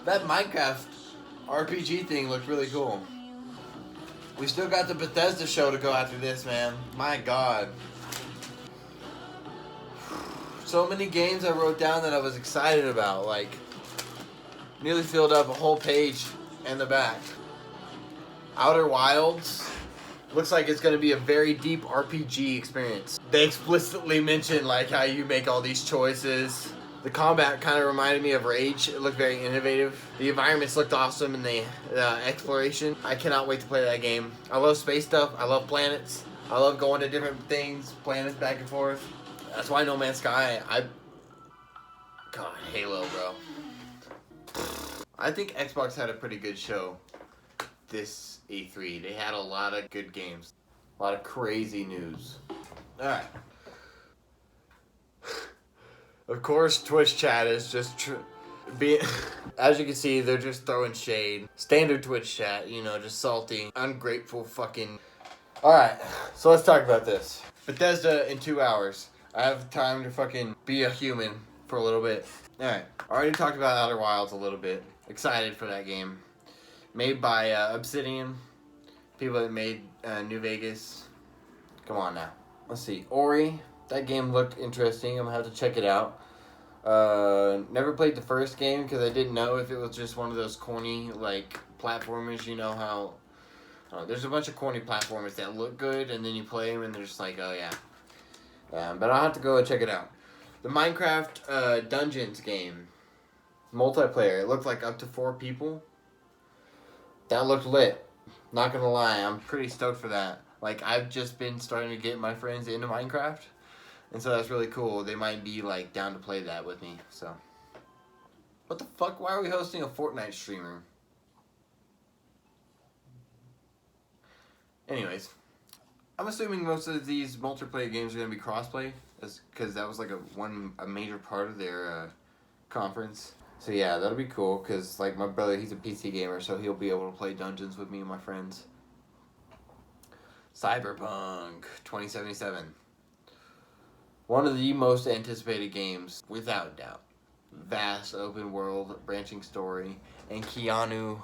That Minecraft RPG thing looked really cool. We still got the Bethesda show to go after this, man. My God. So many games I wrote down that I was excited about. Like, nearly filled up a whole page in the back. Outer Wilds looks like it's going to be a very deep RPG experience. They explicitly mention like how you make all these choices. The combat kind of reminded me of Rage. It looked very innovative. The environments looked awesome in the exploration. I cannot wait to play that game. I love space stuff. I love planets. I love going to different things, planets back and forth. That's why No Man's Sky, God, Halo, bro. I think Xbox had a pretty good show this E3. They had a lot of good games. A lot of crazy news. Alright. Of course, Twitch chat is just as you can see, they're just throwing shade. Standard Twitch chat, you know, just salty, ungrateful fucking... Alright, so let's talk about this. Bethesda in 2 hours. I have time to fucking be a human for a little bit. Alright, already talked about Outer Wilds a little bit. Excited for that game. Made by Obsidian. People that made New Vegas. Come on now. Let's see. Ori. That game looked interesting. I'm going to have to check it out. Never played the first game because I didn't know if it was just one of those corny, like, platformers. You know how... there's a bunch of corny platformers that look good, and then you play them, and they're just like, oh, yeah. But I'll have to go and check it out. The Minecraft Dungeons game. Multiplayer. It looked like up to 4 people. That looked lit. Not gonna lie, I'm pretty stoked for that. Like, I've just been starting to get my friends into Minecraft. And so that's really cool. They might be, like, down to play that with me, so. What the fuck? Why are we hosting a Fortnite streamer? Anyways. I'm assuming most of these multiplayer games are gonna be crossplay. Because that was, like, a major part of their conference. So yeah, that'll be cool, because, like, my brother, he's a PC gamer, so he'll be able to play Dungeons with me and my friends. Cyberpunk 2077. One of the most anticipated games, without doubt. Vast open world, branching story, and Keanu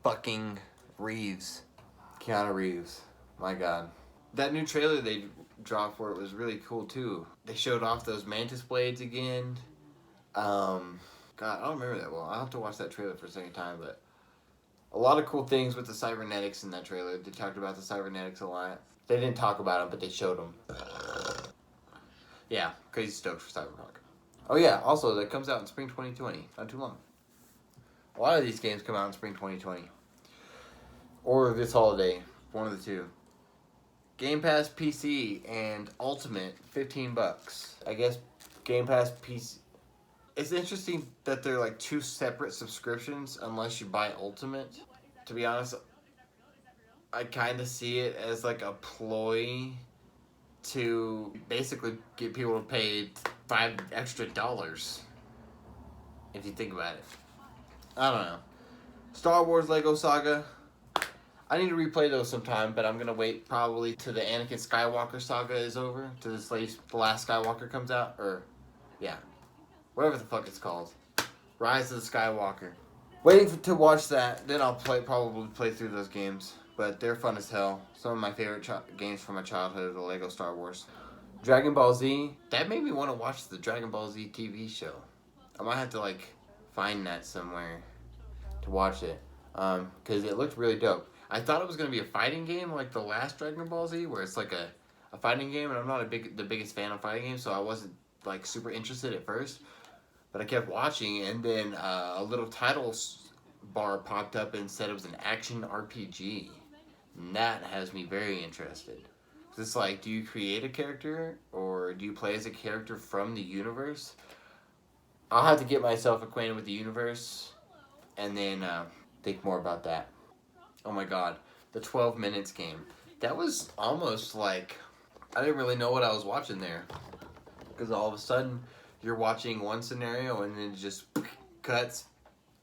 fucking Reeves. Keanu Reeves. My God. That new trailer they dropped for it was really cool, too. They showed off those mantis blades again. God, I don't remember that well. I'll have to watch that trailer for a second time, but a lot of cool things with the cybernetics in that trailer. They talked about the cybernetics a lot. They didn't talk about them, but they showed them. Yeah, crazy stoked for Cyberpunk. Oh yeah, also, that comes out in spring 2020. Not too long. A lot of these games come out in spring 2020. Or this holiday. One of the two. Game Pass PC and Ultimate, $15. I guess Game Pass PC... It's interesting that they're like 2 separate subscriptions unless you buy Ultimate. To be honest, I kind of see it as like a ploy to basically get people to pay $5 extra. If you think about it. I don't know. Star Wars Lego Saga. I need to replay those sometime, but I'm going to wait probably till the Anakin Skywalker saga is over. Till the last Skywalker comes out. Or, yeah. Whatever the fuck it's called. Rise of the Skywalker. Waiting to watch that, then I'll probably play through those games. But they're fun as hell. Some of my favorite games from my childhood are the Lego Star Wars. Dragon Ball Z. That made me want to watch the Dragon Ball Z TV show. I might have to, like, find that somewhere to watch it. Because it looked really dope. I thought it was going to be a fighting game like the last Dragon Ball Z, where it's like a fighting game, and I'm not the biggest fan of fighting games, so I wasn't, like, super interested at first. But I kept watching, and then a little title bar popped up and said it was an action RPG. And that has me very interested. It's like, do you create a character, or do you play as a character from the universe? I'll have to get myself acquainted with the universe, and then think more about that. Oh my God, the 12 Minutes game. That was almost like, I didn't really know what I was watching there. Because all of a sudden, you're watching one scenario and then it just cuts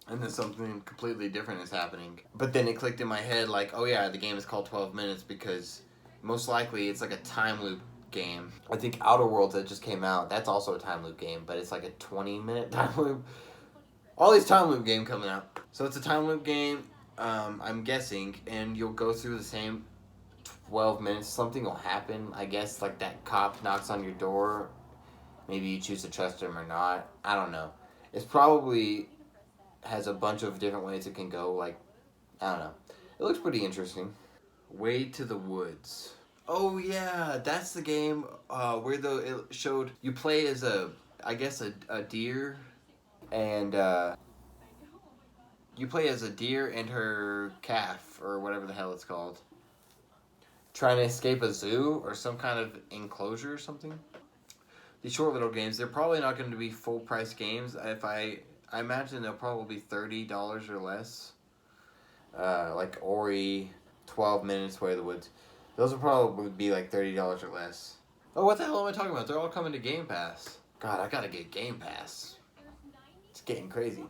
and then something completely different is happening. But then it clicked in my head like, oh yeah, the game is called 12 Minutes because most likely it's like a time loop game. I think Outer Worlds that just came out, that's also a time loop game, but it's like a 20-minute time loop. All these time loop game coming out. So it's a time loop game, I'm guessing, and you'll go through the same 12 minutes. Something will happen. I guess like that cop knocks on your door. Maybe you choose to trust him or not. I don't know. It's probably has a bunch of different ways it can go. Like, I don't know. It looks pretty interesting. Way to the Woods. Oh yeah, that's the game where it showed you play as I guess a deer, and you play as a deer and her calf or whatever the hell it's called, trying to escape a zoo or some kind of enclosure or something. These short little games, they're probably not going to be full price games. If I imagine they'll probably be $30 or less. Like Ori, 12 Minutes, Way of the Woods. Those will probably be like $30 or less. Oh, what the hell am I talking about? They're all coming to Game Pass. God, I gotta get Game Pass. It's getting crazy.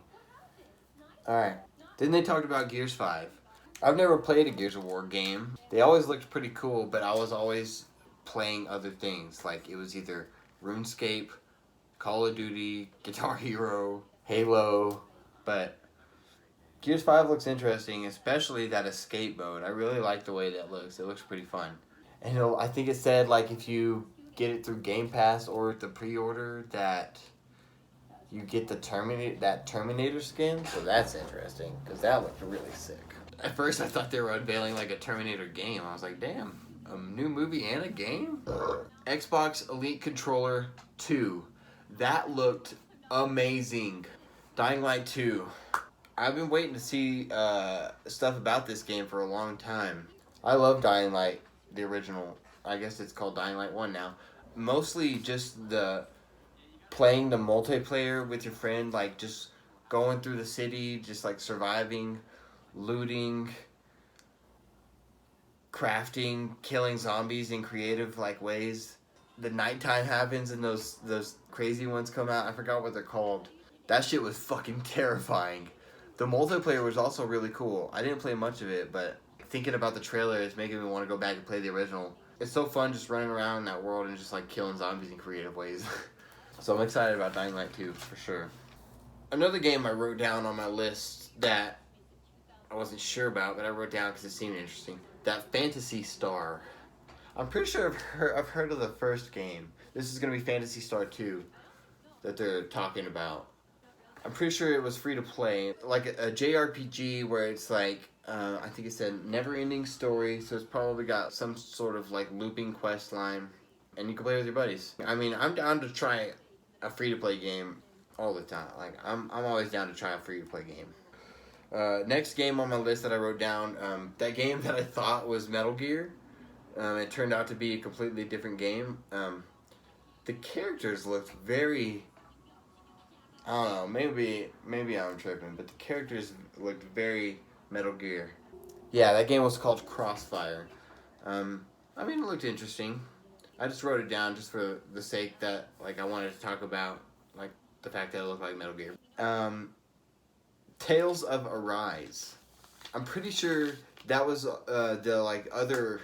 Alright. Then they talked about Gears 5. I've never played a Gears of War game. They always looked pretty cool, but I was always playing other things. Like, it was either RuneScape, Call of Duty, Guitar Hero, Halo, but Gears 5 looks interesting, especially that escape mode. I really like the way that looks. It looks pretty fun. And I think it said, like, if you get it through Game Pass or the pre-order, that you get the Terminator skin. So that's interesting, because that looked really sick. At first, I thought they were unveiling, like, a Terminator game. I was like, damn, a new movie and a game? Xbox Elite Controller 2. That looked amazing. Dying Light 2. I've been waiting to see stuff about this game for a long time. I love Dying Light, the original. I guess it's called Dying Light 1 now. Mostly just the playing the multiplayer with your friend, like just going through the city, just like surviving, looting, crafting, killing zombies in creative like ways. The nighttime happens and those crazy ones come out. I forgot what they're called. That shit was fucking terrifying. The multiplayer was also really cool. I didn't play much of it, but thinking about the trailer is making me want to go back and play the original. It's so fun just running around in that world and just like killing zombies in creative ways. So I'm excited about Dying Light 2 for sure. Another game I wrote down on my list that I wasn't sure about, but I wrote down because it seemed interesting. That Phantasy Star. I'm pretty sure I've heard of the first game. This is going to be Phantasy Star 2 that they're talking about. I'm pretty sure it was free to play, like a JRPG where it's like, I think it said never-ending story, so it's probably got some sort of like looping quest line, and you can play with your buddies. I mean, I'm down to try a free-to-play game all the time. Like, I'm always down to try a free-to-play game. Next game on my list that I wrote down, that game that I thought was Metal Gear, it turned out to be a completely different game. The characters looked very... I don't know, maybe I'm tripping, but the characters looked very Metal Gear. Yeah, that game was called Crossfire. I mean, it looked interesting. I just wrote it down just for the sake that, like, I wanted to talk about, like, the fact that it looked like Metal Gear. Tales of Arise. I'm pretty sure that was the, like, other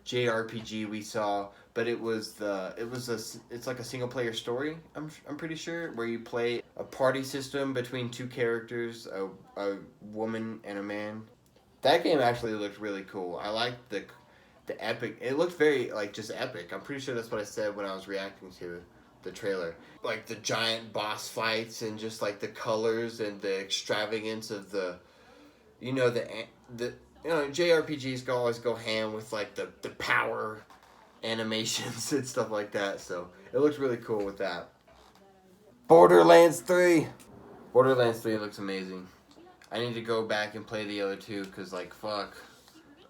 JRPG we saw, but it's like a single player story. I'm pretty sure, where you play a party system between two characters, a woman and a man. That game actually looked really cool. I liked the epic. It looked very like just epic. I'm pretty sure that's what I said when I was reacting to the trailer. Like the giant boss fights and just like the colors and the extravagance of the JRPGs always go ham with like the power animations and stuff like that, so it looks really cool with that. Borderlands 3. Borderlands 3 looks amazing. I need to go back and play the other two, because like fuck,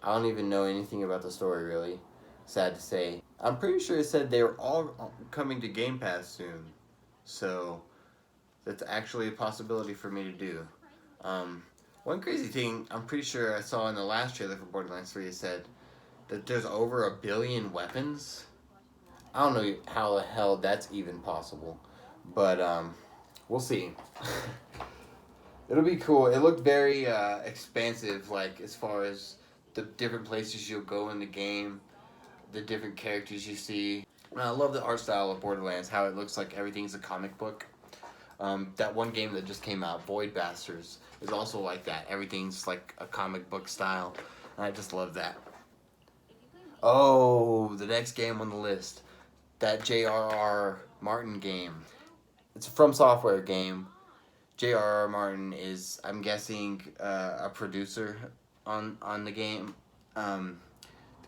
I don't even know anything about the story really. Sad to say. I'm pretty sure it said they were all coming to Game Pass soon, so that's actually a possibility for me to do. One crazy thing I'm pretty sure I saw in the last trailer for Borderlands 3, it said that there's over 1 billion weapons. I don't know how the hell that's even possible, but we'll see. It'll be cool. It looked very expansive, like as far as the different places you'll go in the game, the different characters you see. And I love the art style of Borderlands, how it looks like everything's a comic book. That one game that just came out, Void Bastards, is also like that. Everything's like a comic book style. And I just love that. Oh, the next game on the list. That J.R.R. Martin game. It's a From Software game. J.R.R. Martin is, I'm guessing, a producer on the game. The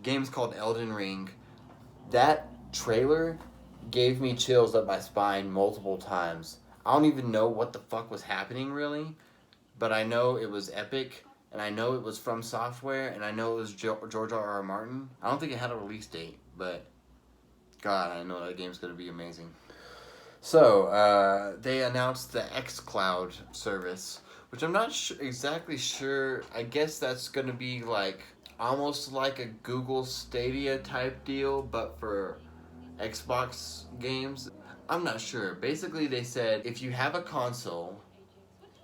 game's called Elden Ring. That trailer gave me chills up my spine multiple times. I don't even know what the fuck was happening really, but I know it was epic, and I know it was From Software, and I know it was George R.R. Martin. I don't think it had a release date, but God, I know that game's gonna be amazing. So, they announced the xCloud service, which I'm not exactly sure. I guess that's gonna be like almost like a Google Stadia type deal, but for Xbox games. I'm not sure. Basically, they said if you have a console,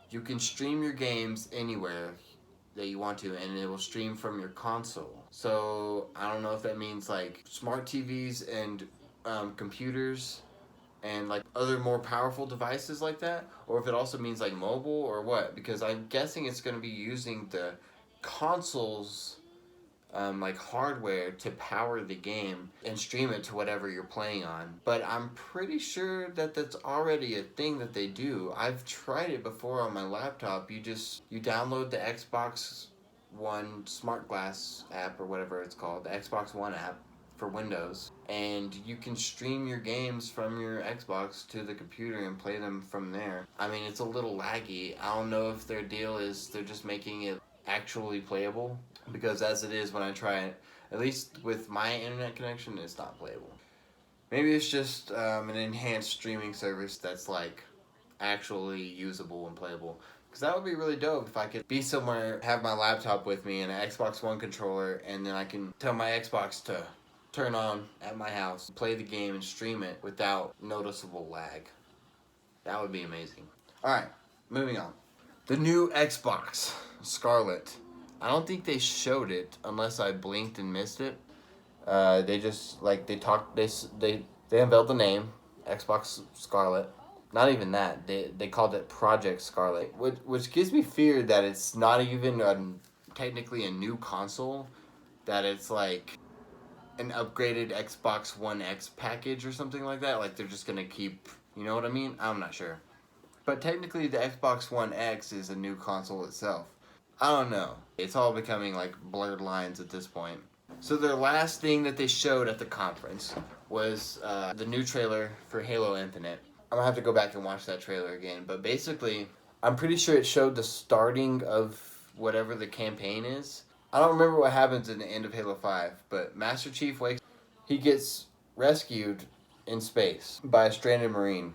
you can stream your games anywhere that you want to, and it will stream from your console. So I don't know if that means like smart TVs and computers and like other more powerful devices like that, or if it also means like mobile or what, because I'm guessing it's going to be using the consoles like hardware to power the game and stream it to whatever you're playing on. But I'm pretty sure that that's already a thing that they do. I've tried it before on my laptop. You download the Xbox One Smart Glass app or whatever it's called, the Xbox One app for Windows, and you can stream your games from your Xbox to the computer and play them from there. I mean, it's a little laggy. I don't know if their deal is they're just making it actually playable, because as it is when I try it, at least with my internet connection, it's not playable. Maybe it's just an enhanced streaming service that's like actually usable and playable. Because that would be really dope if I could be somewhere, have my laptop with me and an Xbox One controller, and then I can tell my Xbox to turn on at my house, play the game, and stream it without noticeable lag. That would be amazing. Alright, moving on. The new Xbox Scarlet. I don't think they showed it unless I blinked and missed it. They just they unveiled the name, Xbox Scarlet. Not even that. They called it Project Scarlet, which gives me fear that it's not even technically a new console, that it's like an upgraded Xbox One X package or something like that. Like they're just gonna keep, you know what I mean? I'm not sure. But technically the Xbox One X is a new console itself. I don't know. It's all becoming like blurred lines at this point. So their last thing that they showed at the conference was the new trailer for Halo Infinite. I'm gonna have to go back and watch that trailer again. But basically, I'm pretty sure it showed the starting of whatever the campaign is. I don't remember what happens in the end of Halo 5, but Master Chief he gets rescued in space by a stranded Marine.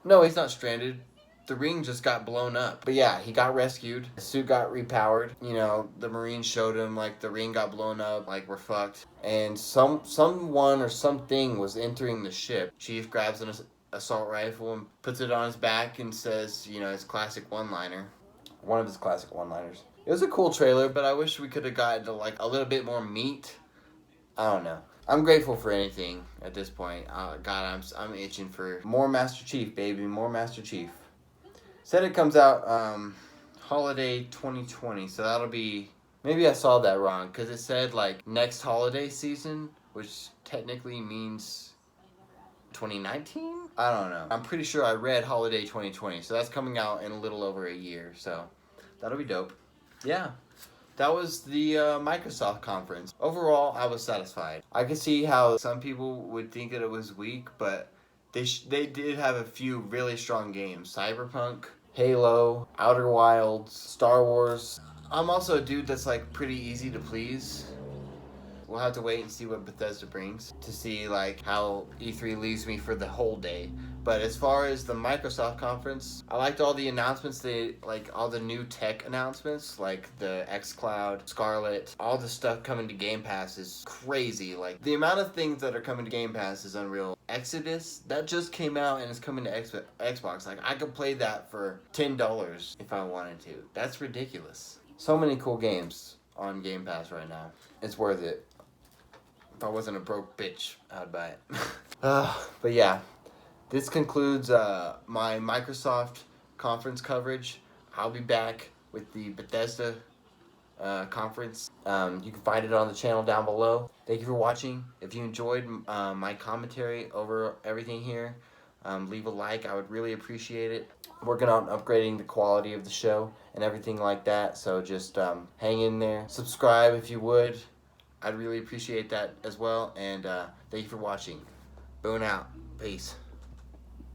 No, he's not stranded. The ring just got blown up. But yeah, he got rescued. His suit got repowered. You know, the Marines showed him, like, the ring got blown up, like, we're fucked. And someone or something was entering the ship. Chief grabs an assault rifle and puts it on his back and says, you know, his classic one-liner. One of his classic one-liners. It was a cool trailer, but I wish we could have gotten to, like, a little bit more meat. I don't know. I'm grateful for anything at this point. God, I'm itching for more Master Chief, baby. More Master Chief. Said it comes out holiday 2020, so that'll be... Maybe I saw that wrong, because it said, like, next holiday season, which technically means 2019? I don't know. I'm pretty sure I read holiday 2020, so that's coming out in a little over a year, so that'll be dope. Yeah. That was the Microsoft conference. Overall, I was satisfied. I could see how some people would think that it was weak, but they did have a few really strong games. Cyberpunk, Halo, Outer Wilds, Star Wars. I'm also a dude that's like pretty easy to please. We'll have to wait and see what Bethesda brings to see like how E3 leaves me for the whole day. But as far as the Microsoft conference, I liked all the announcements. All the new tech announcements, like the xCloud, Scarlet, all the stuff coming to Game Pass is crazy. Like the amount of things that are coming to Game Pass is unreal. Exodus, that just came out and is coming to Xbox. Like I could play that for $10 if I wanted to. That's ridiculous. So many cool games on Game Pass right now. It's worth it. If I wasn't a broke bitch, I'd buy it. But yeah, This concludes my Microsoft conference coverage. I'll be back with the Bethesda conference. You can find it on the channel down below. Thank you for watching. If you enjoyed my commentary over everything here, leave a like. I would really appreciate it. Working on upgrading the quality of the show and everything like that. So just hang in there. Subscribe if you would. I'd really appreciate that as well. And thank you for watching. Boone out. Peace.